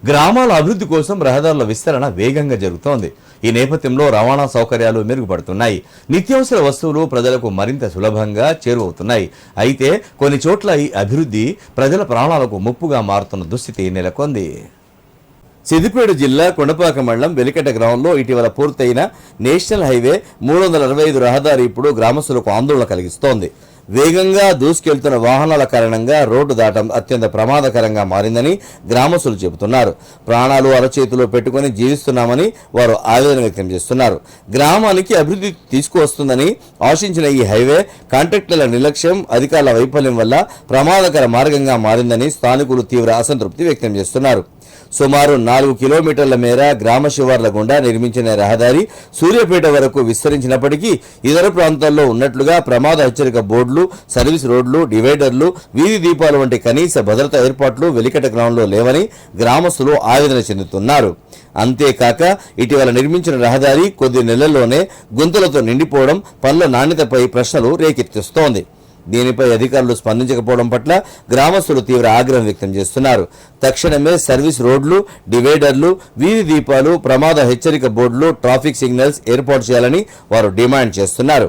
గ్రామాల అభివృద్ధి కోసం రహదారుల విస్తరణ వేగంగా జరుగుతోంది. ఈ నేపథ్యంలో రవాణా సౌకర్యాలు మెరుగుపడుతున్నాయి. నిత్యావసర వస్తువులు ప్రజలకు మరింత సులభంగా చేరువవుతున్నాయి. అయితే కొన్ని చోట్ల ఈ అభివృద్ధి ప్రజల ప్రాణాలకు ముప్పుగా మారుతున్న దుస్థితి నెలకొంది. సిద్దిపేట జిల్లా కొండపాక మండలం వెలికట గ్రామంలో ఇటీవల పూర్తయిన నేషనల్ హైవే 365 రహదారి ఇప్పుడు గ్రామస్తులకు ఆందోళన కలిగిస్తోంది. వేగంగా దూసుకెళ్తున్న వాహనాల కారణంగా రోడ్డు దాటం అత్యంత ప్రమాదకరంగా మారిందని గ్రామస్తులు చెబుతున్నారు. ప్రాణాలు అరచేతిలో పెట్టుకుని జీవిస్తున్నామని వారు ఆవేదన వ్యక్తం చేస్తున్నారు. గ్రామానికి అభివృద్ధి తీసుకువస్తుందని ఆశించిన ఈ హైవే కాంట్రాక్టర్ల నిర్లక్ష్యం, అధికారుల వైఫల్యం వల్ల ప్రమాదకర మార్గంగా మారిందని స్థానికులు తీవ్ర అసంతృప్తి వ్యక్తం చేస్తున్నారు. సుమారు 4 కిలోమీటర్ల మేర గ్రామ శివార్ల గుండా నిర్మించిన రహదారి సూర్యాపేట వరకు విస్తరించినప్పటికీ ఇతర ప్రాంతాల్లో ఉన్నట్లుగా ప్రమాద హెచ్చరిక బోర్డులు, సర్వీస్ రోడ్లు, డివైడర్లు, వీధి దీపాలు వంటి కనీస భద్రతా ఏర్పాట్లు వెలికట గ్రామంలో లేవని గ్రామస్తులు ఆవేదన చెందుతున్నారు. అంతేకాక ఇటీవల నిర్మించిన రహదారి కొద్ది నెలల్లోనే గుంతలతో నిండిపోవడం పనుల నాణ్యతపై ప్రశ్నలు రేకెత్తిస్తోంది. దీనిపై అధికారులు స్పందించకపోవడం పట్ల గ్రామస్తులు తీవ్ర ఆగ్రహం వ్యక్తం చేస్తున్నారు. తక్షణమే సర్వీస్ రోడ్లు, డివైడర్లు, వీధి దీపాలు, ప్రమాద హెచ్చరిక బోర్డులు, ట్రాఫిక్ సిగ్నల్స్ ఏర్పాటు చేయాలని వారు డిమాండ్ చేస్తున్నారు.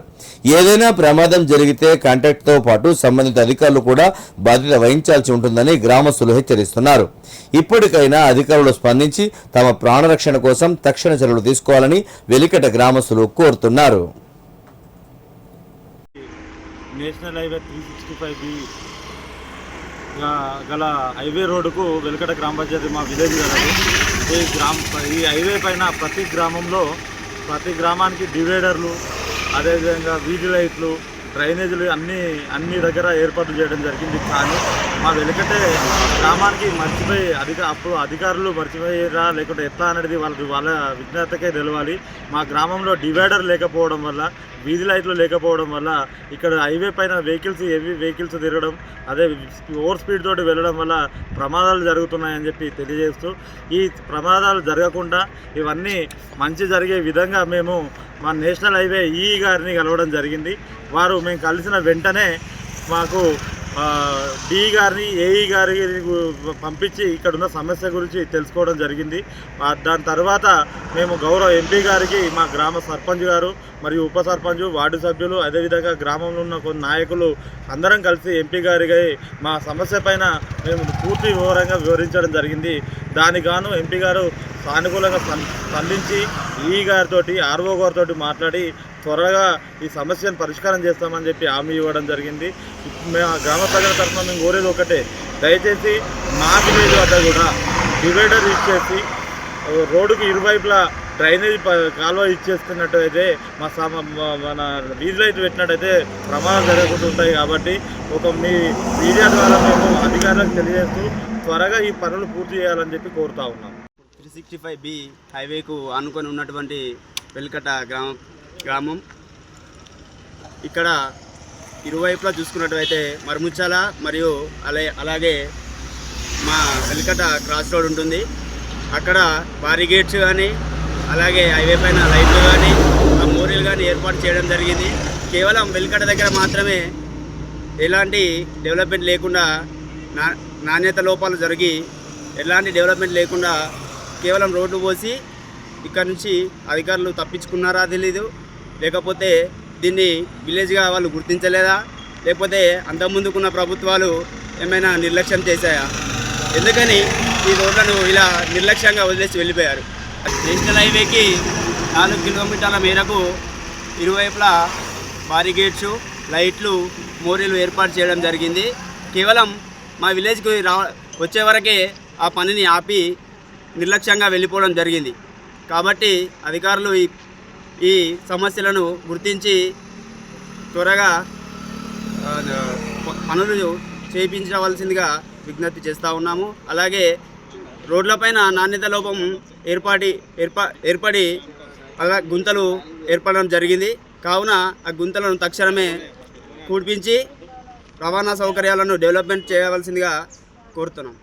ఏదైనా ప్రమాదం జరిగితే కాంట్రాక్ట్తో పాటు సంబంధిత అధికారులు కూడా బాధ్యత వహించాల్సి ఉంటుందని గ్రామస్తులు హెచ్చరిస్తున్నారు. ఇప్పటికైనా అధికారులు స్పందించి తమ ప్రాణరక్షణ కోసం తక్షణ చర్యలు తీసుకోవాలని వెలికట గ్రామస్తులు కోరుతున్నారు. నేషనల్ హైవే 365B గల హైవే రోడ్డుకు వెలికట గ్రామ పంచాయతీ మా విలేజ్ కలదు. ఈ హైవే పైన ప్రతి గ్రామానికి డివైడర్లు, అదేవిధంగా వీధి లైట్లు, డ్రైనేజీలు అన్ని దగ్గర ఏర్పాటు చేయడం జరిగింది. కానీ మా వెలికటే గ్రామానికి మర్చిపోయి అప్పుడు అధికారులు మర్చిపోయారా లేకుంటే ఎట్లా అనేది వాళ్ళ విజ్ఞతకే తెలవాలి. మా గ్రామంలో డివైడర్ లేకపోవడం వల్ల, వీధి లైట్లు లేకపోవడం వల్ల ఇక్కడ హైవే పైన హెవీ వెహికల్స్ తిరగడం, అదే ఓవర్ స్పీడ్ తోటి వెళ్ళడం వల్ల ప్రమాదాలు జరుగుతున్నాయని చెప్పి తెలియజేస్తూ, ఈ ప్రమాదాలు జరగకుండా ఇవన్నీ మంచి జరిగే విధంగా మేము మా నేషనల్ హైవే గారిని కలవడం జరిగింది. మేము కలిసిన వెంటనే మాకు డి గారిని, ఏఈ గారిని పంపించి ఇక్కడున్న సమస్య గురించి తెలుసుకోవడం జరిగింది. దాని తర్వాత మేము గౌరవ ఎంపీ గారికి, మా గ్రామ సర్పంచ్ గారు మరియు ఉప సర్పంచ్, వార్డు సభ్యులు, అదేవిధంగా గ్రామంలో ఉన్న కొన్ని నాయకులు అందరం కలిసి ఎంపీ గారికి మా సమస్య పైన మేము పూర్తి వివరంగా వివరించడం జరిగింది. దానికి గాను ఎంపీ గారు సానుకూలంగా స్పందించి ఈ గారితో, ఆర్ఓ గారితో మాట్లాడి త్వరగా ఈ సమస్యను పరిష్కారం చేస్తామని చెప్పి హామీ ఇవ్వడం జరిగింది. మేము గ్రామ ప్రజల తరఫున మేము కోరేది ఒకటే, దయచేసి మా విలేజ్ వద్ద కూడా డివైడర్ ఇచ్చేసి రోడ్డుకి ఇరువైపులా డ్రైనేజ్ కాలువ ఇచ్చేస్తున్నట్టయితే మన వీధి లైట్ పెట్టినట్టయితే ప్రమాదం జరగకుండా ఉంటాయి. కాబట్టి మీ మీడియా ద్వారా మేము అధికారులకు తెలియజేస్తూ త్వరగా ఈ పనులు పూర్తి చేయాలని చెప్పి కోరుతా ఉన్నాం. 365B హైవేకు ఆనుకొని ఉన్నటువంటి వెలికట గ్రామం, ఇక్కడ ఇరువైపులా చూసుకున్నట్టయితే మరుముచ్చాల మరియు అలాగే మా వెలికట క్రాస్ రోడ్ ఉంటుంది. అక్కడ బారిగేట్స్ కానీ, అలాగే హైవే పైన లైట్లు కానీ, ఆ మోరీలు కానీ ఏర్పాటు చేయడం జరిగింది. కేవలం వెలికట దగ్గర మాత్రమే ఎలాంటి డెవలప్మెంట్ లేకుండా, నాణ్యత లోపాలు జరిగి ఎలాంటి డెవలప్మెంట్ లేకుండా కేవలం రోడ్డు పోసి ఇక్కడ నుంచి అధికారులు తప్పించుకున్నారా తెలీదు, లేకపోతే దీన్ని విలేజ్గా వాళ్ళు గుర్తించలేదా, లేకపోతే అంతకుముందుకున్న ప్రభుత్వాలు ఏమైనా నిర్లక్ష్యం చేశాయా, ఎందుకని ఈ రోడ్లను ఇలా నిర్లక్ష్యంగా వదిలేసి వెళ్ళిపోయారు. నేషనల్ హైవేకి 4 కిలోమీటర్ల మేరకు ఇరువైపులా బారిగేట్స్, లైట్లు, మోరీలు ఏర్పాటు చేయడం జరిగింది. కేవలం మా విలేజ్కి వచ్చే వరకే ఆ పనిని ఆపి నిర్లక్ష్యంగా వెళ్ళిపోవడం జరిగింది. కాబట్టి అధికారులు ఈ సమస్యలను గుర్తించి త్వరగా పనులు చేయించవలసిందిగా విజ్ఞప్తి చేస్తూ ఉన్నాము. అలాగే రోడ్లపైన నాణ్యత లోపం ఏర్పడి అలా గుంతలు ఏర్పడడం జరిగింది. కావున ఆ గుంతలను తక్షణమే పూడ్పించి రవాణా సౌకర్యాలను డెవలప్మెంట్ చేయవలసిందిగా కోరుతున్నాం.